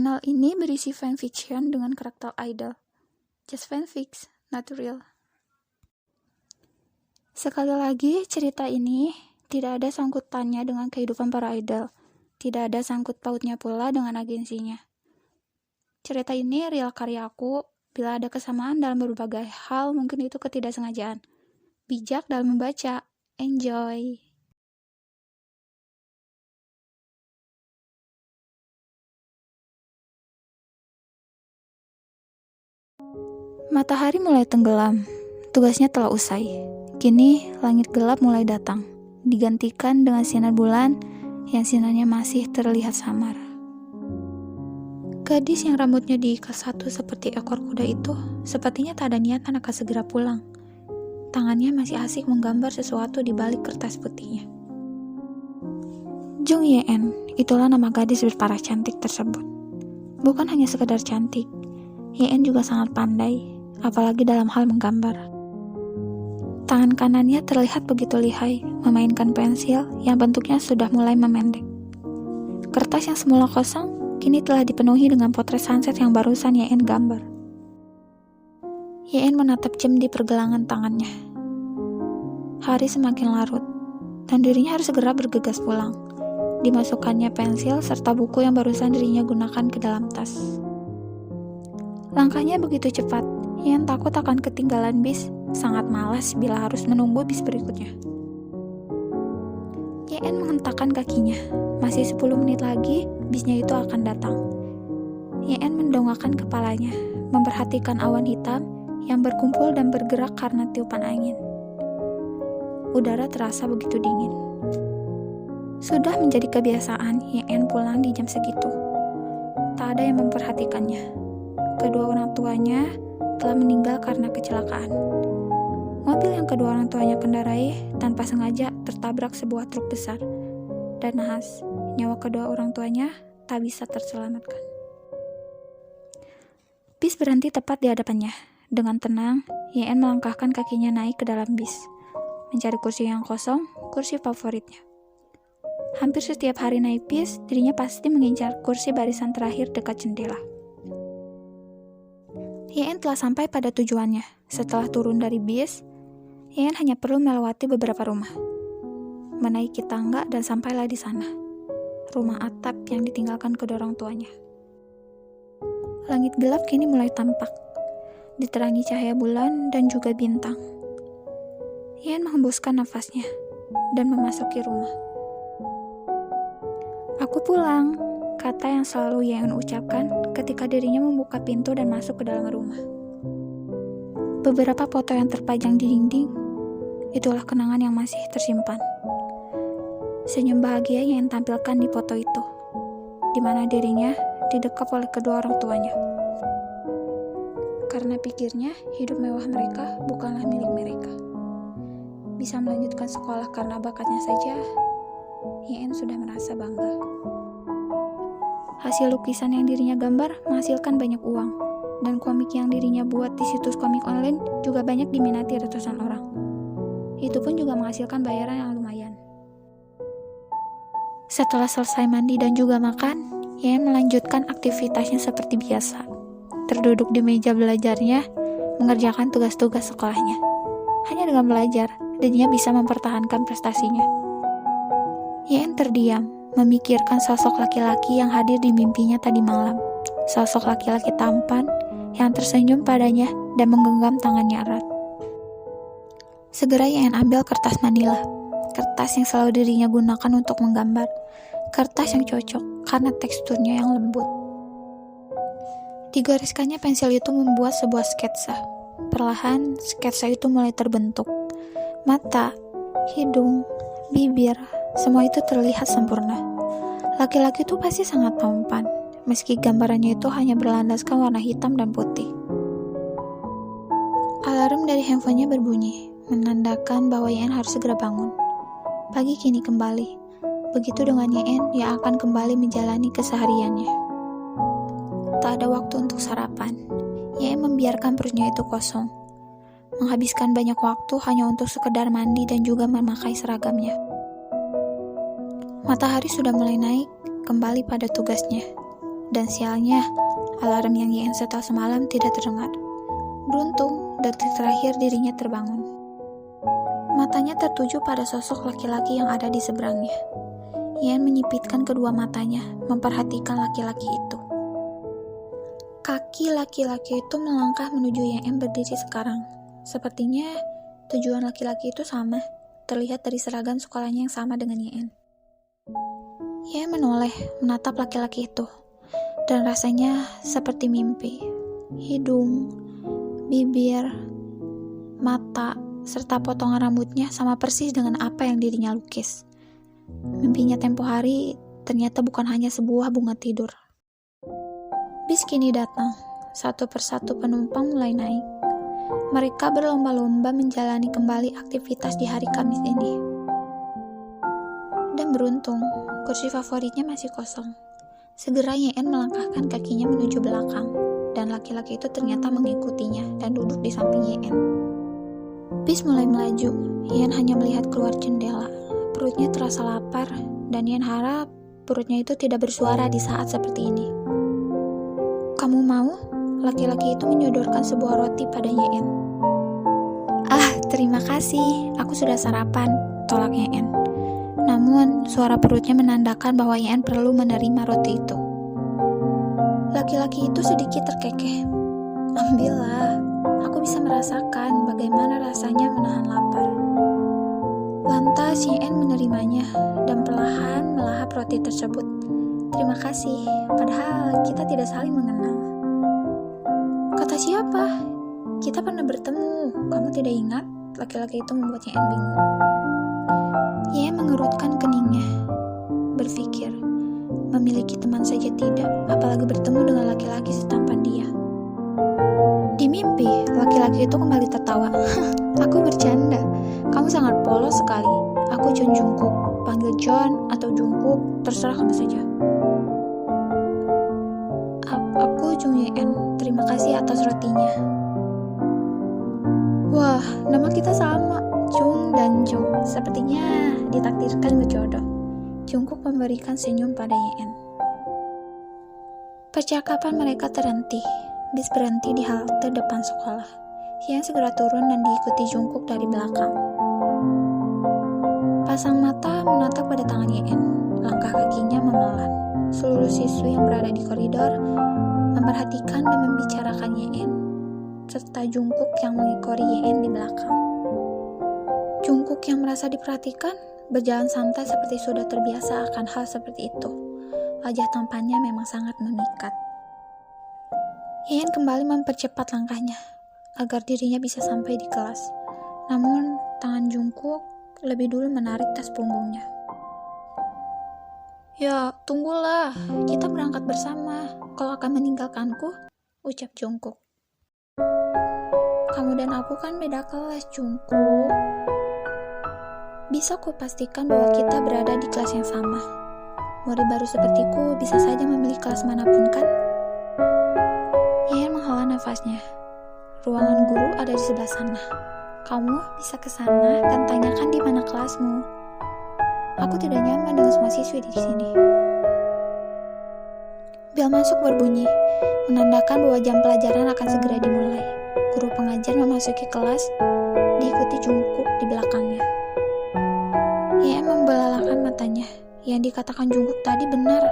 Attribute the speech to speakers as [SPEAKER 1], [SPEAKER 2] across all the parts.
[SPEAKER 1] Channel ini berisi fanfiction dengan karakter idol. Just fanfics, not real. Sekali lagi, cerita ini tidak ada sangkutannya dengan kehidupan para idol. Tidak ada sangkut pautnya pula dengan agensinya. Cerita ini real karya aku. Bila ada kesamaan dalam berbagai hal, mungkin itu ketidaksengajaan. Bijak dalam membaca. Enjoy! Matahari mulai tenggelam, tugasnya telah usai. Kini langit gelap mulai datang, digantikan dengan sinar bulan yang sinarnya masih terlihat samar. Gadis yang rambutnya diikat satu seperti ekor kuda itu sepertinya tak ada niatan akan segera pulang. Tangannya masih asik menggambar sesuatu di balik kertas putihnya. Jung Ye-en, itulah nama gadis berparas cantik tersebut. Bukan hanya sekedar cantik, Ye-en juga sangat pandai, apalagi dalam hal menggambar. Tangan kanannya terlihat begitu lihai, memainkan pensil yang bentuknya sudah mulai memendek. Kertas yang semula kosong, kini telah dipenuhi dengan potret sunset yang barusan Ye-en gambar. Ye-en menatap jam di pergelangan tangannya. Hari semakin larut, dan dirinya harus segera bergegas pulang. Dimasukkannya pensil serta buku yang barusan dirinya gunakan ke dalam tas. Langkahnya begitu cepat, Ye-en takut akan ketinggalan bis, sangat malas bila harus menunggu bis berikutnya. Ye-en menghentakkan kakinya, masih 10 menit lagi bisnya itu akan datang. Ye-en mendongakkan kepalanya, memperhatikan awan hitam yang berkumpul dan bergerak karena tiupan angin. Udara terasa begitu dingin. Sudah menjadi kebiasaan Ye-en pulang di jam segitu. Tak ada yang memperhatikannya. Kedua orang tuanya telah meninggal karena kecelakaan. Mobil yang kedua orang tuanya kendarai tanpa sengaja tertabrak sebuah truk besar. Dan nahas, nyawa kedua orang tuanya tak bisa terselamatkan. Bis berhenti tepat di hadapannya. Dengan tenang, Ye-en melangkahkan kakinya naik ke dalam bis. Mencari kursi yang kosong, kursi favoritnya. Hampir setiap hari naik bis, dirinya pasti mengincar kursi barisan terakhir dekat jendela. Ye-en telah sampai pada tujuannya. Setelah turun dari bis, Ye-en hanya perlu melewati beberapa rumah. Menaiki tangga dan sampailah di sana. Rumah atap yang ditinggalkan kedua orang tuanya. Langit gelap kini mulai tampak, diterangi cahaya bulan dan juga bintang. Ye-en menghembuskan nafasnya dan memasuki rumah. "Aku pulang," kata yang selalu Ye-en ucapkan ketika dirinya membuka pintu dan masuk ke dalam rumah. Beberapa foto yang terpajang di dinding, itulah kenangan yang masih tersimpan. Senyum bahagia yang tampilkan di foto itu, di mana dirinya didekap oleh kedua orang tuanya. Karena pikirnya hidup mewah mereka bukanlah milik mereka. Bisa melanjutkan sekolah karena bakatnya saja, Ye-en sudah merasa bangga. Hasil lukisan yang dirinya gambar menghasilkan banyak uang, dan komik yang dirinya buat di situs komik online juga banyak diminati ratusan orang. Itu pun juga menghasilkan bayaran yang lumayan. Setelah selesai mandi dan juga makan, Ye-en melanjutkan aktivitasnya seperti biasa. Terduduk di meja belajarnya, mengerjakan tugas-tugas sekolahnya. Hanya dengan belajar, dirinya bisa mempertahankan prestasinya. Ye-en terdiam, memikirkan sosok laki-laki yang hadir di mimpinya tadi malam. Sosok laki-laki tampan yang tersenyum padanya dan menggenggam tangannya erat. Segera Ye-en ambil kertas manila, kertas yang selalu dirinya gunakan untuk menggambar, kertas yang cocok karena teksturnya yang lembut. Digoreskannya pensil itu membuat sebuah sketsa. Perlahan, sketsa itu mulai terbentuk. Mata, hidung, bibir, semua itu terlihat sempurna. Laki-laki itu pasti sangat tampan, meski gambarannya itu hanya berlandaskan warna hitam dan putih. Alarm dari handphonenya berbunyi, menandakan bahwa Ye-en harus segera bangun. Pagi kini kembali. Begitu dengan Ye-en yang akan kembali menjalani kesehariannya. Tak ada waktu untuk sarapan. Ye-en membiarkan perutnya itu kosong. Menghabiskan banyak waktu hanya untuk sekedar mandi dan juga memakai seragamnya. Matahari sudah mulai naik, kembali pada tugasnya. Dan sialnya, alarm yang Yen setel semalam tidak terdengar. Beruntung, detik terakhir dirinya terbangun. Matanya tertuju pada sosok laki-laki yang ada di seberangnya. Yen menyipitkan kedua matanya, memperhatikan laki-laki itu. Kaki laki-laki itu melangkah menuju Yen berdiri sekarang. Sepertinya tujuan laki-laki itu sama, terlihat dari seragam sekolahnya yang sama dengan Yen. Yen menoleh, menatap laki-laki itu. Dan rasanya seperti mimpi. Hidung, bibir, mata, serta potongan rambutnya sama persis dengan apa yang dirinya lukis. Mimpinya tempo hari ternyata bukan hanya sebuah bunga tidur. Bis kini datang, satu persatu penumpang mulai naik. Mereka berlomba-lomba menjalani kembali aktivitas di hari Kamis ini. Dan beruntung, kursi favoritnya masih kosong. Segera Yen melangkahkan kakinya menuju belakang, dan laki-laki itu ternyata mengikutinya dan duduk di samping Yen. Bis mulai melaju, Yen hanya melihat keluar jendela. Perutnya terasa lapar, dan Yen harap perutnya itu tidak bersuara di saat seperti ini. "Kamu mau?" Laki-laki itu menyodorkan sebuah roti pada Yen. "Ah, terima kasih, aku sudah sarapan," tolak Yen. Namun, suara perutnya menandakan bahwa Yen perlu menerima roti itu. Laki-laki itu sedikit terkekeh. "Ambillah, aku bisa merasakan bagaimana rasanya menahan lapar." Lantas Yen menerimanya dan perlahan melahap roti tersebut. "Terima kasih, padahal kita tidak saling mengenal." "Kata siapa? Kita pernah bertemu, kamu tidak ingat?" Laki-laki itu membuat Yen bingung. Yen mengerutkan keningnya, berpikir, memiliki teman saja tidak, apalagi bertemu dengan laki-laki setampan dia. Di mimpi, laki-laki itu kembali tertawa. "Aku bercanda, kamu sangat polos sekali. Aku John Jungkook, panggil John atau Jungkook, terserah kamu saja." Aku Jung Yen, terima kasih atas rotinya." "Wah, nama kita sama, Jung dan Jung. Sepertinya ditakdirkan berjodoh." Jungkook memberikan senyum pada Yen. Percakapan mereka terhenti. Bis berhenti di halte depan sekolah. Yen segera turun dan diikuti Jungkook dari belakang. Pasang mata menatap pada tangan Yen. Langkah kakinya memelan. Seluruh siswi yang berada di koridor memperhatikan dan membicarakan Yen, serta Jungkook yang mengikori Yen di belakang. Jungkook yang merasa diperhatikan berjalan santai seperti sudah terbiasa akan hal seperti itu. Wajah tampannya memang sangat memikat. Yen kembali mempercepat langkahnya agar dirinya bisa sampai di kelas. Namun tangan Jungkook lebih dulu menarik tas punggungnya. "Ya, tunggulah, kita berangkat bersama. Kau akan meninggalkanku?" ucap Jungkook. "Kamu dan aku kan beda kelas, Jungkook. Bisa kupastikan bahwa kita berada di kelas yang sama. Murid baru sepertiku bisa saja memilih kelas manapun kan?" Yen menghela nafasnya. "Ruangan guru ada di sebelah sana. Kamu bisa ke sana dan tanyakan di mana kelasmu. Aku tidak nyaman dengan semua siswi di sini." Bel masuk berbunyi, menandakan bahwa jam pelajaran akan segera dimulai. Guru pengajar memasuki kelas, diikuti Jungkook di belakangnya. Yen membelalakan matanya. Yang dikatakan Jungkook tadi benar.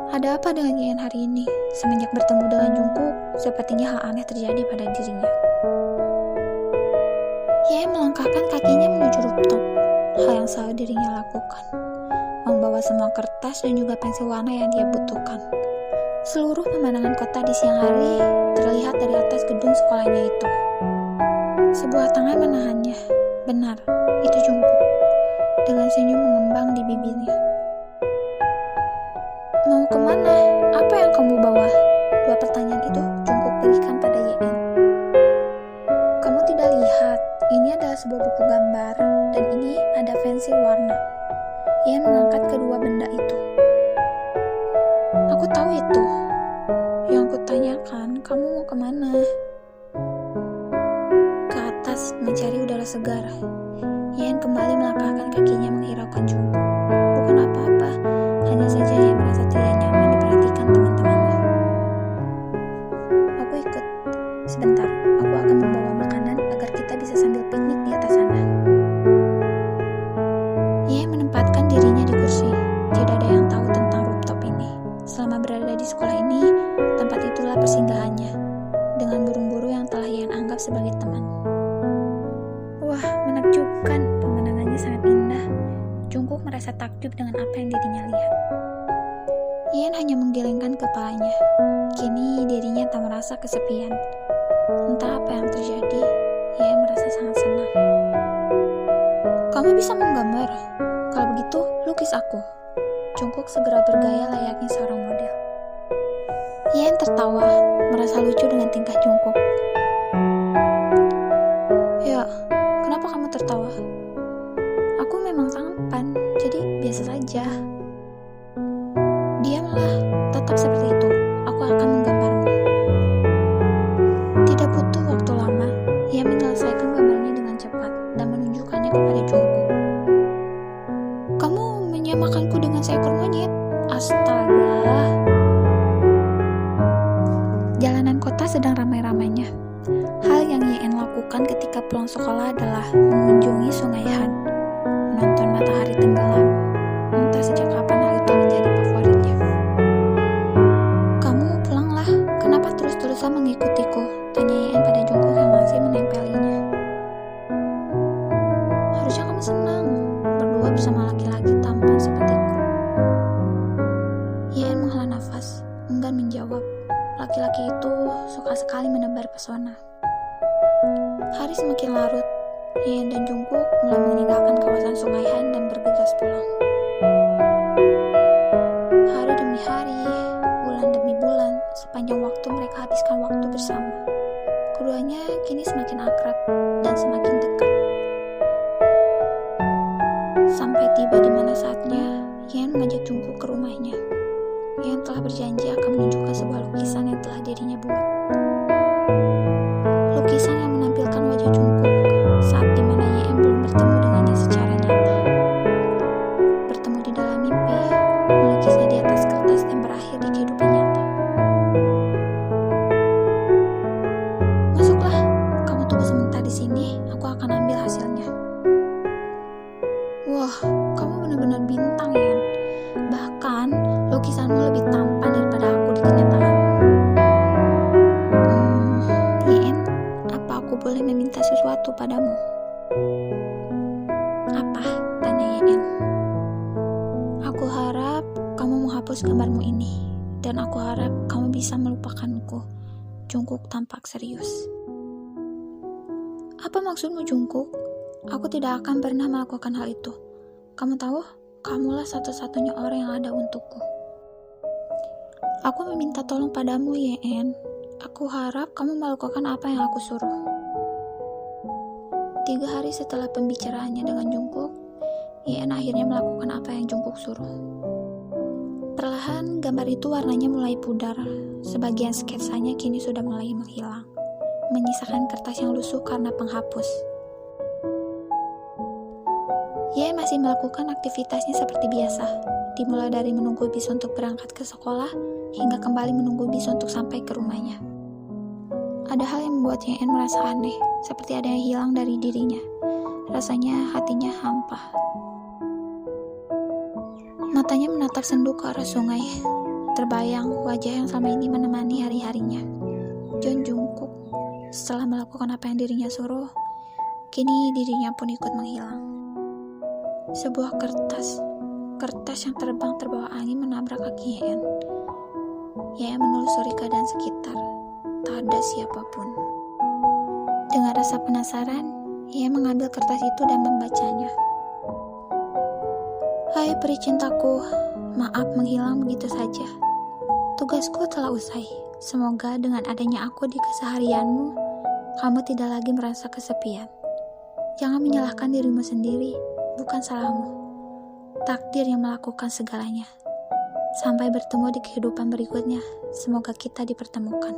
[SPEAKER 1] Ada apa dengan Yen hari ini? Semenjak bertemu dengan Jungkook, sepertinya hal aneh terjadi pada dirinya. Yen melangkahkan kakinya menuju rooftop. Hal yang selalu dirinya lakukan. Membawa semua kertas dan juga pensil warna yang dia butuhkan. Seluruh pemandangan kota di siang hari terlihat dari atas gedung sekolahnya itu. Sebuah tangan menahannya. Benar, itu Jungkook. Dengan senyum mengembang di bibirnya. "Mau kemana? Apa yang kamu bawa?" Dua pertanyaan itu Jungkook berikan pada Yen. "Kamu tidak lihat, ini adalah sebuah buku gambar, dan ini ada pensil warna." Yen mengangkat kedua benda itu. "Aku tahu itu. Yang kutanyakan, kamu mau kemana?" "Ke atas, mencari udara segar." Yen kembali melangkahkan kakinya menghiraukan Jungkook. Bukan apa-apa, hanya saja Yen merasa tidak nyaman diperhatikan teman-temannya. ikut. Sebentar, aku akan membawa makanan agar kita bisa sambil piknik di atas sana. Ia menempatkan dirinya di kursi. Tidak ada yang tahu tentang rooftop ini. Selama berada di sekolah ini, tempat itulah persinggahannya, dengan burung-burung yang telah ia anggap sebagai teman. Wah, menakjubkan. Pemandangannya sangat indah. Jungkook merasa takjub dengan apa yang dirinya lihat. Ian hanya menggelengkan kepalanya. Kini dirinya tak merasa kesepian. Entah apa yang terjadi, ia merasa sangat senang. Kamu bisa menggambar? Kalau begitu, lukis aku. Jungkook segera bergaya layaknya seorang model. Ian tertawa, merasa lucu dengan tingkah Jungkook. Ya, kenapa kamu tertawa? Aku memang tampan, jadi biasa saja. Diamlah, tetap seperti itu. Aku akan menggambarmu. Tidak butuh waktu lama, ia menyelesaikan gambarnya dengan cepat dan menunjukkannya kepada Jungkook. Kamu menyamakanku dengan seekor monyet. Astaga. Jalanan kota sedang ramai-ramainya. Hal yang Yeon lakukan ketika pulang sekolah adalah mengunjungi Sungai Han, menonton matahari tenggelam. Entah sejak kapan hal itu menjadi favoritnya. Kamu pulanglah, kenapa terus-terusan mengikutiku? Tanya Yeon pada Jungkook yang masih menempelinya. Harusnya kamu senang berdua bersama laki-laki tampan sepertiku. Yeon menghela nafas, enggan menjawab. Laki-laki itu suka sekali menebar pesona. Hari semakin larut. Yeon dan Jungkook mulai meninggalkan kawasan Sungai Han dan bergegas pulang. Hari demi hari, bulan demi bulan, sepanjang waktu mereka habiskan waktu bersama. Keduanya kini semakin akrab dan semakin dekat. Sampai tiba di mana saatnya, Yeon mengajak Jungkook ke rumahnya. Yeon telah berjanji akan menunjukkan sebuah lukisan yang telah dirinya buat. Lukisan yang menampilkan wajah Jungkook saat dimana Yeon belum bertemu dengannya secara nyata. Bertemu di dalam mimpi, melukisnya di atas kertas dan berakhir di kehidupan nyata. Masuklah, kamu tunggu sebentar di sini, aku akan ambil hasilnya. Wah, kamu benar-benar bintang, Yeon. Bahkan, lukisanmu lebih tampan daripada aku di kenyataan. Yeon, apa aku boleh meminta sesuatu padamu? Apa? Tanya Yeon. Aku harap kamu menghapus gambarmu ini, dan aku harap kamu bisa melupakanku. Jungkook tampak serius. Apa maksudmu, Jungkook? Aku tidak akan pernah melakukan hal itu. Kamu tahu, kamulah satu-satunya orang yang ada untukku. Aku meminta tolong padamu, Yeon. Aku harap kamu melakukan apa yang aku suruh. 3 hari setelah pembicaraannya dengan Jungkook, Yeon akhirnya melakukan apa yang Jungkook suruh. Perlahan, gambar itu warnanya mulai pudar. Sebagian sketsanya kini sudah mulai menghilang, menyisakan kertas yang lusuh karena penghapus. Yeon masih melakukan aktivitasnya seperti biasa, dimulai dari menunggu bis untuk berangkat ke sekolah, hingga kembali menunggu bis untuk sampai ke rumahnya. Ada hal yang membuat Yeon merasa aneh, seperti ada yang hilang dari dirinya. Rasanya hatinya hampa. Matanya menatap sendu ke arah sungai. Terbayang wajah yang selama ini menemani hari-harinya. Jungkook. Setelah melakukan apa yang dirinya suruh, kini dirinya pun ikut menghilang. Sebuah kertas yang terbang terbawa angin menabrak kaki Yeon. Yeon menelusuri keadaan sekitar. Tak ada siapapun. Dengan rasa penasaran, Yeon mengambil kertas itu dan membacanya. Hai peri cintaku, maaf menghilang begitu saja. Tugasku telah usai. Semoga dengan adanya aku di keseharianmu, kamu tidak lagi merasa kesepian. Jangan menyalahkan dirimu sendiri, bukan salahmu. Takdir yang melakukan segalanya. Sampai bertemu di kehidupan berikutnya, semoga kita dipertemukan.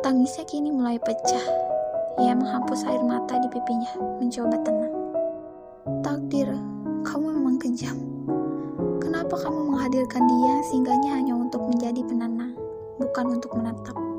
[SPEAKER 1] Tangisnya kini mulai pecah. Ia menghapus air mata di pipinya, mencoba tenang. Takdir, kamu memang kejam. Kenapa kamu menghadirkan dia singgahnya hanya untuk menjadi penenang? bukan untuk menatap.